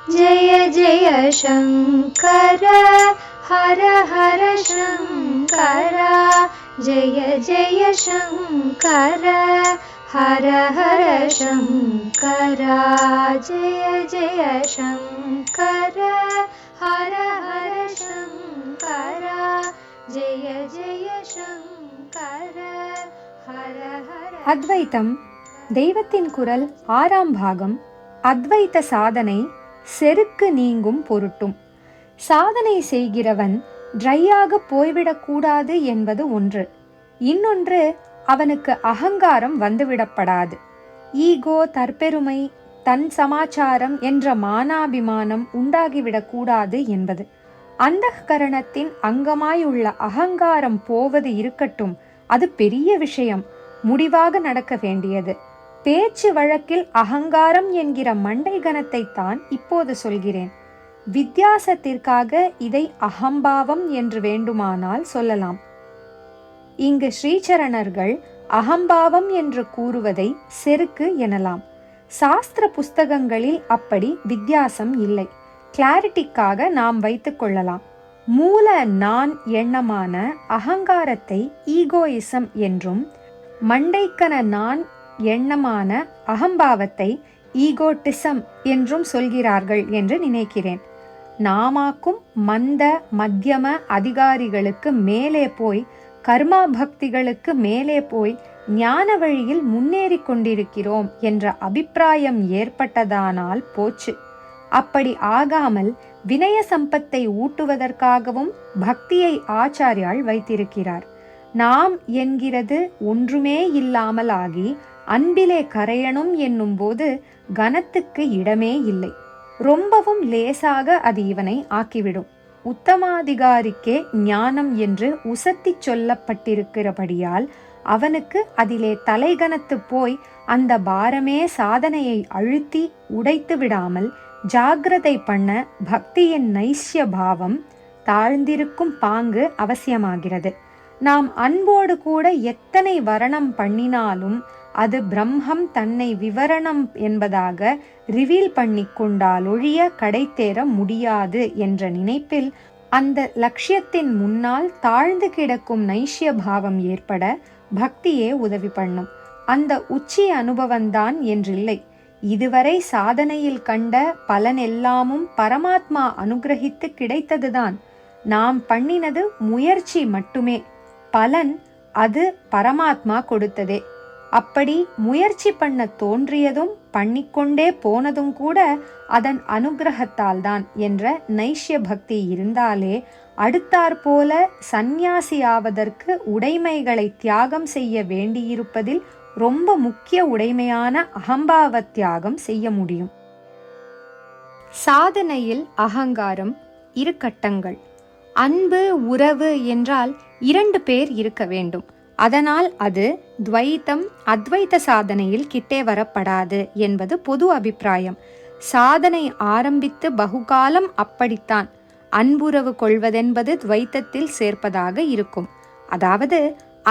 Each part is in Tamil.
जय जय शङ्कर हर हर शङ्कर जय जय शङ्कर हर हर शङ्कर जय जय शङ्कर हर हर शङ्कर जय जय शङ्कर हर हर. அத்வைத்தம் தெய்வத்தின் குரல் 6ஆம் பாகம். அத்வைத்த சாதனை செருக்கு நீங்கும் பொருட்டும். சாதனை செய்கிறவன் ட்ரையாக போய்விடக்கூடாது என்பது ஒன்று. இன்னொன்று, அவனுக்கு அகங்காரம் வந்துவிடப்படாது. ஈகோ, தற்பெருமை, தன் சமாச்சாரம் என்ற மானாபிமானம் உண்டாகிவிடக்கூடாது என்பது. அந்தःகரணத்தின் அங்கமாயுள்ள அகங்காரம் போவது இருக்கட்டும், அது பெரிய விஷயம், முடிவாக நடக்க வேண்டியது. பேச்சு வழக்கில் அகங்காரம் என்கிற மண்டை கணத்தை தான் இப்போது சொல்கிறேன். வித்தியாசத்திற்காக இதை அகம்பாவம் என்று வேண்டுமானால் சொல்லலாம். இங்கு ஸ்ரீசரணர்கள் அகம்பாவம் என்று கூறுவதை செருக்கு எனலாம். சாஸ்திர புஸ்தகங்களில் அப்படி வித்தியாசம் இல்லை. கிளாரிட்டிக்காக நாம் வைத்துக் கொள்ளலாம். மூல நான் எண்ணமான அகங்காரத்தை ஈகோயிசம் என்றும், மண்டைக்கன நான் எண்ணமான அகம்பாவத்தை ஈகோட்டிசம் என்றும் சொல்கிறார்கள் என்று நினைக்கிறேன். நாமாக்கும் மந்த மத்தியம அதிகாரிகளுக்கு மேலே போய், கர்மா பக்திகளுக்கு மேலே போய் ஞான வழியில் முன்னேறி கொண்டிருக்கிறோம் என்ற அபிப்பிராயம் ஏற்பட்டதானால் போச்சு. அப்படி ஆகாமல் வினய சம்பத்தை ஊட்டுவதற்காகவும் பக்தியை ஆச்சாரியால் வைத்திருக்கிறார். நாம் என்கிறது ஒன்றுமே இல்லாமல் ஆகி அன்பிலே கரையணும் என்னும் போது கனத்துக்கு இடமே இல்லை. ரொம்பவும் லேசாக அது இவனை ஆக்கிவிடும். உத்தமாதிகாரிக்கே ஞானம் என்று உசத்தி சொல்லப்பட்டிருக்கிறபடியால் அவனுக்கு அதிலே தலைகனத்து போய் அந்த பாரமே சாதனையை அழுத்தி உடைத்து விடாமல் ஜாகிரதை பண்ண பக்தியின் நைஷ்ய பாவம் தாழ்ந்திருக்கும் பாங்கு அவசியமாகிறது. நாம் அன்போடு கூட எத்தனை வரணம் பண்ணினாலும் அது பிரம்மம் தன்னை விவரணம் என்பதாக ரிவீல் பண்ணி கொண்டால் ஒழிய கடை தேர முடியாது என்ற நினைப்பில் அந்த லட்சியத்தின் முன்னால் தாழ்ந்து கிடக்கும் நைஷ்ய பாவம் ஏற்பட பக்தியே உதவி பண்ணும். அந்த உச்சி அனுபவம்தான் என்றில்லை. இதுவரை சாதனையில் கண்ட பலன் எல்லாமும் பரமாத்மா அனுகிரகித்து கிடைத்ததுதான். நாம் பண்ணினது முயற்சி மட்டுமே. பலன் அது பரமாத்மா கொடுத்ததே. அப்படி முயற்சி பண்ண தோன்றியதும் பண்ணிக்கொண்டே போனதும் கூட அதன் அனுகிரகத்தால் தான் என்ற நைஷ்ய பக்தி இருந்தாலே அடுத்தாற்போல சந்நியாசியாவதற்கு உடைமைகளை தியாகம் செய்ய வேண்டியிருப்பதில் ரொம்ப முக்கிய உடைமையான அகம்பாவ தியாகம் செய்ய முடியும். சாதனையில் அகங்காரம் இரு கட்டங்கள். அன்பு உறவு என்றால் 2 பேர் இருக்க வேண்டும். அதனால் அது துவைத்தம் அத்வைத்த சாதனையில் கிட்டே வரப்படாது என்பது பொது அபிப்பிராயம். சாதனை ஆரம்பித்து பகுகாலம் அப்படித்தான். அன்புறவு கொள்வதென்பது துவைத்தத்தில் சேர்ப்பதாக இருக்கும். அதாவது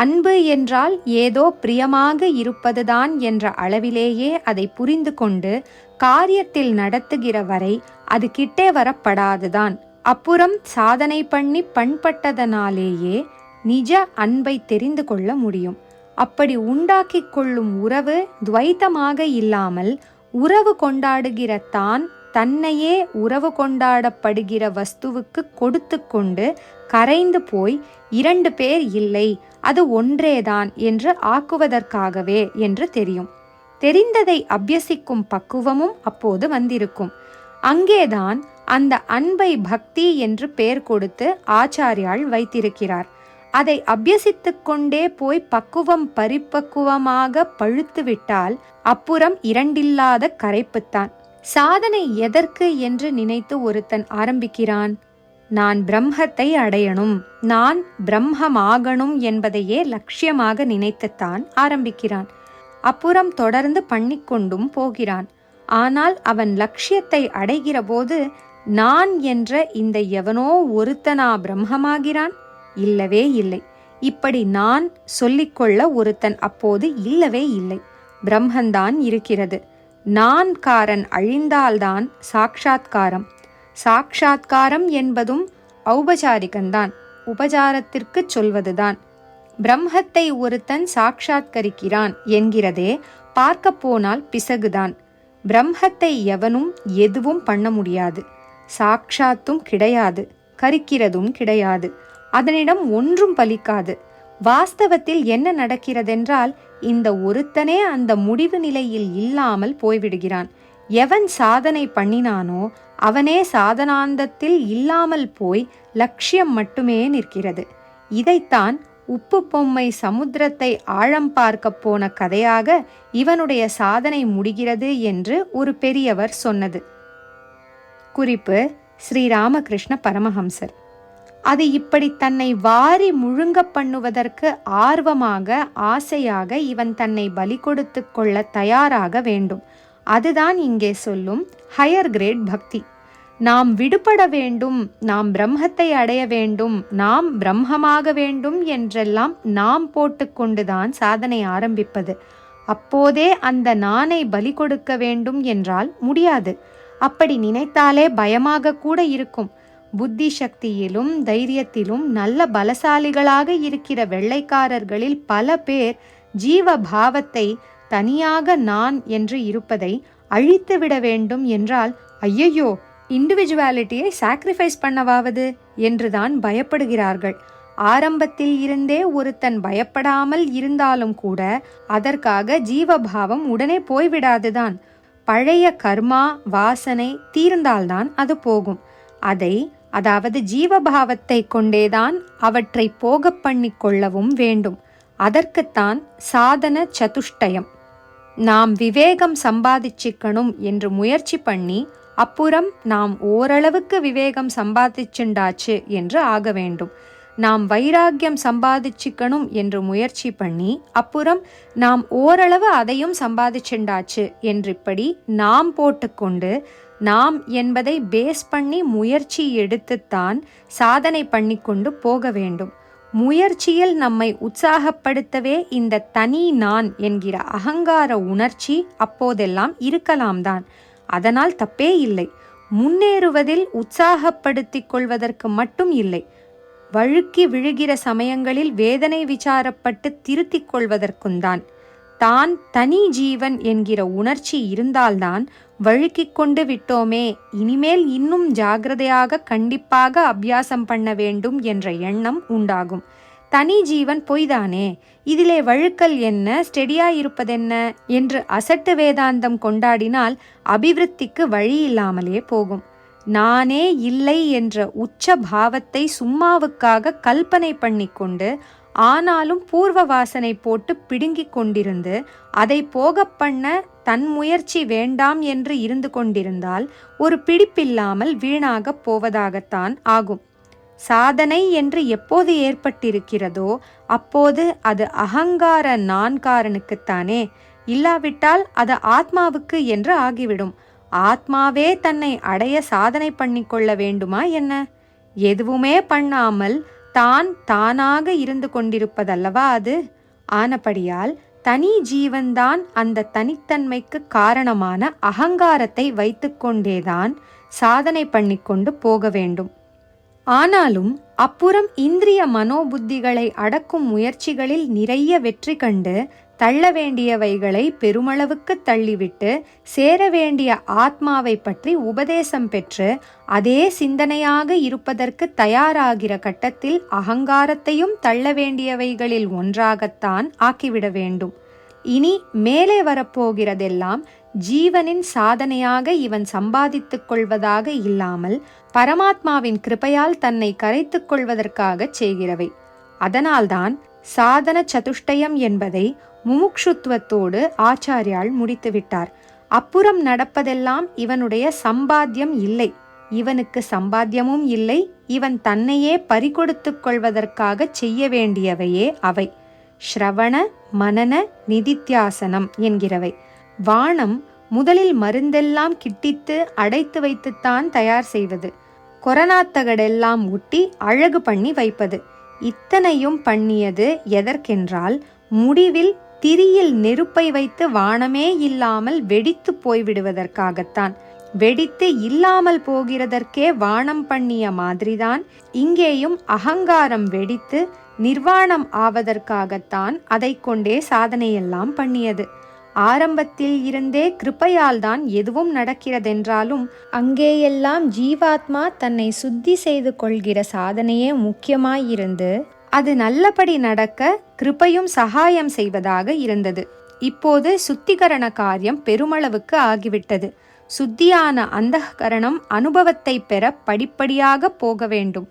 அன்பு என்றால் ஏதோ பிரியமாக இருப்பதுதான் என்ற அளவிலேயே அதை புரிந்து கொண்டு காரியத்தில் நடத்துகிற வரை அது கிட்டே வரப்படாதுதான். அப்புறம் சாதனை பண்ணி பண்பட்டதனாலேயே நிஜ அன்பை தெரிந்து கொள்ள முடியும். அப்படி உண்டாக்கி கொள்ளும் உறவு துவைத்தமாக இல்லாமல் உறவு கொண்டாடுகிற தான் தன்னையே உறவு கொண்டாடப்படுகிற வஸ்துவுக்கு கொடுத்து கொண்டு கரைந்து போய் 2 பேர் இல்லை, அது ஒன்றேதான் என்று ஆக்குவதற்காகவே என்று தெரியும். தெரிந்ததை அபியசிக்கும் பக்குவமும் அப்போது வந்திருக்கும். அங்கேதான் அந்த அன்பை பக்தி என்று பெயர் கொடுத்து ஆச்சாரியால் வைத்திருக்கிறார். அதை அபியசித்து கொண்டே போய் பக்குவம் பரிபக்குவமாக பழுத்து விட்டால் அப்புறம் இரண்டில்லாத கரைப்புத்தான். சாதனை எதற்கு என்று நினைத்து ஒருத்தன் ஆரம்பிக்கிறான். நான் பிரம்மத்தை அடையணும், நான் பிரம்மமாகணும் என்பதையே லட்சியமாக நினைத்துத்தான் ஆரம்பிக்கிறான். அப்புறம் தொடர்ந்து பண்ணிக்கொண்டும் போகிறான். ஆனால் அவன் லட்சியத்தை அடைகிற போது நான் என்ற இந்த எவனோ ஒருத்தனா பிரம்மமாகிறான்? இல்லவே இல்லை. இப்படி நான் சொல்லிக்கொள்ள ஒருத்தன் அப்போது இல்லவே இல்லை. பிரம்மந்தான் இருக்கிறது. நான்காரன் அழிந்தால்தான் சாட்சாத்காரம். சாட்சாத்காரம் என்பதும் ஔபசாரிகந்தான், உபசாரத்திற்கு சொல்வதுதான். பிரம்மத்தை ஒருத்தன் சாட்சாத்கரிக்கிறான் என்கிறதே பார்க்க போனால் பிசகுதான். பிரம்மத்தை எவனும் எதுவும் பண்ண முடியாது. சாட்சாத்தும் கிடையாது, கரிக்கிறதும் கிடையாது. அதனிடம் ஒன்றும் பலிக்காது. வாஸ்தவத்தில் என்ன நடக்கிறதென்றால், இந்த ஒருத்தனே அந்த முடிவு நிலையில் இல்லாமல் போய்விடுகிறான். எவன் சாதனை பண்ணினானோ அவனே சாதனாந்தத்தில் இல்லாமல் போய் லட்சியம் மட்டுமே நிற்கிறது. இதைத்தான் உப்பு பொம்மை சமுத்திரத்தை ஆழம் பார்க்க போன கதையாக இவனுடைய சாதனை முடிகிறது என்று ஒரு பெரியவர் சொன்னது. குறிப்பு: ஸ்ரீராமகிருஷ்ண பரமஹம்சர். அது இப்படி தன்னை வாரி முழுங்க பண்ணுவதற்கு ஆர்வமாக, ஆசையாக இவன் தன்னை பலி கொடுத்து கொள்ள தயாராக வேண்டும். அதுதான் இங்கே சொல்லும் ஹையர் கிரேட் பக்தி. நாம் விடுபட வேண்டும், நாம் பிரம்மத்தை அடைய வேண்டும், நாம் பிரம்மமாக வேண்டும் என்றெல்லாம் நாம் போட்டுக்கொண்டுதான் சாதனை ஆரம்பிப்பது. அப்போதே அந்த நானை பலி கொடுக்க வேண்டும் என்றால் முடியாது. அப்படி நினைத்தாலே பயமாக கூட இருக்கும். புத்தி சக்தியிலும் தைரியத்திலும் நல்ல பலசாலிகளாக இருக்கிற வெள்ளைக்காரர்களில் பல பேர் ஜீவ பாவத்தை, தனியாக நான் என்று இருப்பதை அழித்துவிட வேண்டும் என்றால், ஐயையோ, இண்டிவிஜுவாலிட்டியை சாக்ரிஃபைஸ் பண்ணவாவது என்றுதான் பயப்படுகிறார்கள். ஆரம்பத்தில் இருந்தே ஒருத்தன் பயப்படாமல் இருந்தாலும் கூட அதற்காக ஜீவபாவம் உடனே போய்விடாதுதான். பழைய கர்மா வாசனை தீர்ந்தால்தான் அது போகும். அதாவது ஜீவபாவத்தை கொண்டேதான் அவற்றை போக பண்ணி கொள்ளவும் வேண்டும். அதற்குத்தான் சாதன சதுஷ்டயம். நாம் விவேகம் சம்பாதிச்சிக்கணும் என்று முயற்சி பண்ணி அப்புறம் நாம் ஓரளவுக்கு விவேகம் சம்பாதிச்சுண்டாச்சு என்று ஆக வேண்டும். நாம் வைராக்கியம் சம்பாதிச்சுக்கணும் என்று முயற்சி பண்ணி அப்புறம் நாம் ஓரளவு அதையும் சம்பாதிச்சுண்டாச்சு என்றிப்படி நாம் போட்டுக்கொண்டு, நாம் என்பதை பேஸ் பண்ணி முயற்சி எடுத்துத்தான் சாதனை பண்ணி கொண்டு போக வேண்டும். முயற்சியில் நம்மை உற்சாகப்படுத்தவே இந்த தனி நான் என்கிற அகங்கார உணர்ச்சி அப்போதெல்லாம் இருக்கலாம் தான். அதனால் தப்பே இல்லை. முன்னேறுவதில் உற்சாகப்படுத்திக் கொள்வதற்கு மட்டும் இல்லை, வழுக்கி விழுகிற சமயங்களில் வேதனை விசாரப்பட்டு திருத்திக் கொள்வதற்குந்தான். தான் தனி ஜீவன் என்கிற உணர்ச்சி இருந்தால்தான் வழுக்கிக் கொண்டு விட்டோமே, இனிமேல் இன்னும் ஜாகிரதையாக கண்டிப்பாக அபியாசம் பண்ண வேண்டும் என்ற எண்ணம் உண்டாகும். தனி ஜீவன் பொய்தானே, இதிலே வழுக்கல் என்ன, ஸ்டெடியா இருப்பதென்ன என்று அசட்டு வேதாந்தம் கொண்டாடினால் அபிவிருத்திக்கு வழி இல்லாமலே போகும். நானே இல்லை என்ற உச்ச பாவத்தை சும்மாவுக்காக கல்பனை பண்ணிக்கொண்டு, ஆனாலும் பூர்வ வாசனை போட்டு பிடுங்கிக் கொண்டிருந்து அதை போக பண்ண தன் முயற்சி வேண்டாம் என்று இருந்து கொண்டிருந்தால் ஒரு பிடிப்பில்லாமல் வீணாக போவதாகத்தான் ஆகும். சாதனை என்று எப்போது ஏற்பட்டிருக்கிறதோ அப்போது அது அகங்கார நான்காரனுக்குத்தானே, இல்லாவிட்டால் அது ஆத்மாவுக்கு என்று ஆகிவிடும். ஆத்மாவே தன்னை அடைய சாதனை பண்ணிக்கொள்ள வேண்டுமா என்ன? எதுவுமே பண்ணாமல் தான் தானாக இருந்து கொண்டிருப்பதல்லவா அது. ஆனபடியால் தனி ஜீவன்தான் அந்த தனித்தன்மைக்கு காரணமான அகங்காரத்தை வைத்துக்கொண்டேதான் சாதனை பண்ணிக்கொண்டு போக வேண்டும். ஆனாலும் அப்புறம் இந்திரிய மனோபுத்திகளை அடக்கும் முயற்சிகளில் நிறைய வெற்றி கண்டு தள்ள வேண்டியவைகளை பெருமளவுக்கு தள்ளிவிட்டு சேர வேண்டிய ஆத்மாவை பற்றி உபதேசம் பெற்று அதே சிந்தனையாக இருப்பதற்கு தயாராகிற கட்டத்தில் அகங்காரத்தையும் தள்ள வேண்டியவைகளில் ஒன்றாகத்தான் ஆக்கிவிட வேண்டும். இனி மேலே வரப்போகிறதெல்லாம் ஜீவனின் சாதனையாக இவன் சம்பாதித்துக் கொள்வதாக இல்லாமல் பரமாத்மாவின் கிருபையால் தன்னை கரைத்துக் கொள்வதற்காக செய்கிறவை. அதனால்தான் சாதன சதுஷ்டயம் என்பதை முமுக்ஷுத்துவத்தோடு ஆச்சாரியால் முடித்துவிட்டார். அப்புறம் நடப்பதெல்லாம் இவனுடைய சம்பாத்தியம் இல்லை, இவனுக்கு சம்பாத்தியமும் இல்லை, இவன் தன்னையே பறிகொடுத்து கொள்வதற்காக செய்ய வேண்டியவையே அவை. ஸ்ரவண மனன நிதித்தியாசனம் என்கிறவை. வானம் முதலில் மருந்தெல்லாம் கிட்டித்து அடைத்து வைத்துத்தான் தயார் செய்வது. கொரநாத்தகடெல்லாம் ஒட்டி அழகு பண்ணி வைப்பது. இத்தனையும் பண்ணியது எதற்கென்றால் முடிவில் திரியில் நெருப்பை வைத்து வானமே இல்லாமல் வெடித்து போய்விடுவதற்காகத்தான். வெடித்து இல்லாமல் போகிறதற்கே வானம் பண்ணிய மாதிரிதான் இங்கேயும் அகங்காரம் வெடித்து நிர்வாணம் ஆவதற்காகத்தான் அதை கொண்டே சாதனையெல்லாம் பண்ணியது. ஆரம்பத்தில் இருந்தே கிருபையால் தான் எதுவும் நடக்கிறதென்றாலும் அங்கேயெல்லாம் ஜீவாத்மா தன்னை சுத்தி செய்து கொள்கிற சாதனையே முக்கியமாயிருந்து அது நல்லபடி நடக்க கிருபையும் சகாயம் செய்வதாக இருந்தது. இப்போது சுத்திகரண காரியம் பெருமளவுக்கு ஆகிவிட்டது. சுத்தியான அந்தகரணம் அனுபவத்தை பெற படிப்படியாக போக வேண்டும்.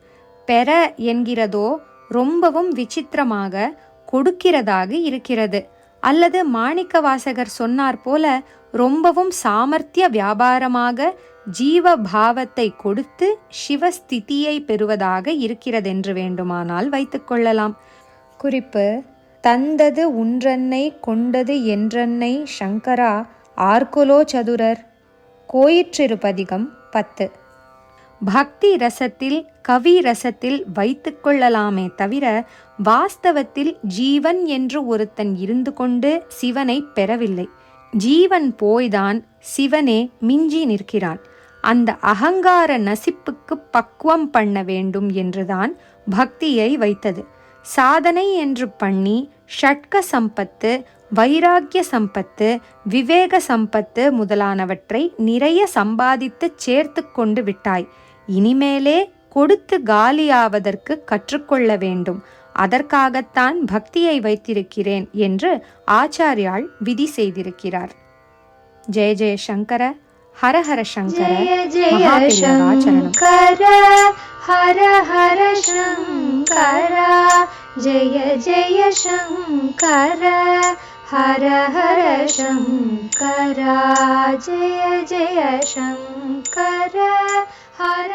பெற என்கிறதோ ரொம்பவும் விசித்திரமாக கொடுக்கிறதாக இருக்கிறது. அல்லது மாணிக்க வாசகர் சொன்னார் போல ரொம்பவும் சாமர்த்திய வியாபாரமாக ஜீவ பாவத்தை கொடுத்து சிவஸ்திதியை பெறுவதாக இருக்கிறதென்று வேண்டுமானால் வைத்துக்கொள்ளலாம். குறிப்பு: தந்தது உன்றன்னை கொண்டது என்றன்னை சங்கரா ஆர்குலோ சதுரர். கோயிற்றிருப்பதிகம் 10. பக்தி ரசத்தில் கவி ரசத்தில் வைத்து கொள்ளலாமே தவிர வாஸ்தவத்தில் ஜீவன் என்று ஒருத்தன் இருந்து கொண்டு சிவனை பெறவில்லை. ஜீவன் போய்தான் சிவனே மிஞ்சி நிற்கிறான். அந்த அகங்கார நசிப்புக்கு பக்குவம் பண்ண வேண்டும் என்றுதான் பக்தியை வைத்தது. சாதனை என்று பண்ணி ஷட்க சம்பத்து, வைராக்கிய சம்பத்து, விவேக சம்பத்து முதலானவற்றை நிறைய சம்பாதித்து சேர்த்து கொண்டு விட்டாய். இனிமேலே கொடுத்து காலியாவதற்கு கற்றுக்கொள்ள வேண்டும். அதற்காகத்தான் பக்தியை வைத்திருக்கிறேன் என்று ஆச்சாரியால் விதி செய்திருக்கிறார். ஜெய ஜெய சங்கர, ஹர ஹர சங்கர, மகாபெரியவாச்சரணம். ஹர ஹர சங்கர, ஜெய ஜெய சங்கர, ஹர ஹர சங்கர, ஜெய ஜெய சங்கர, ஹர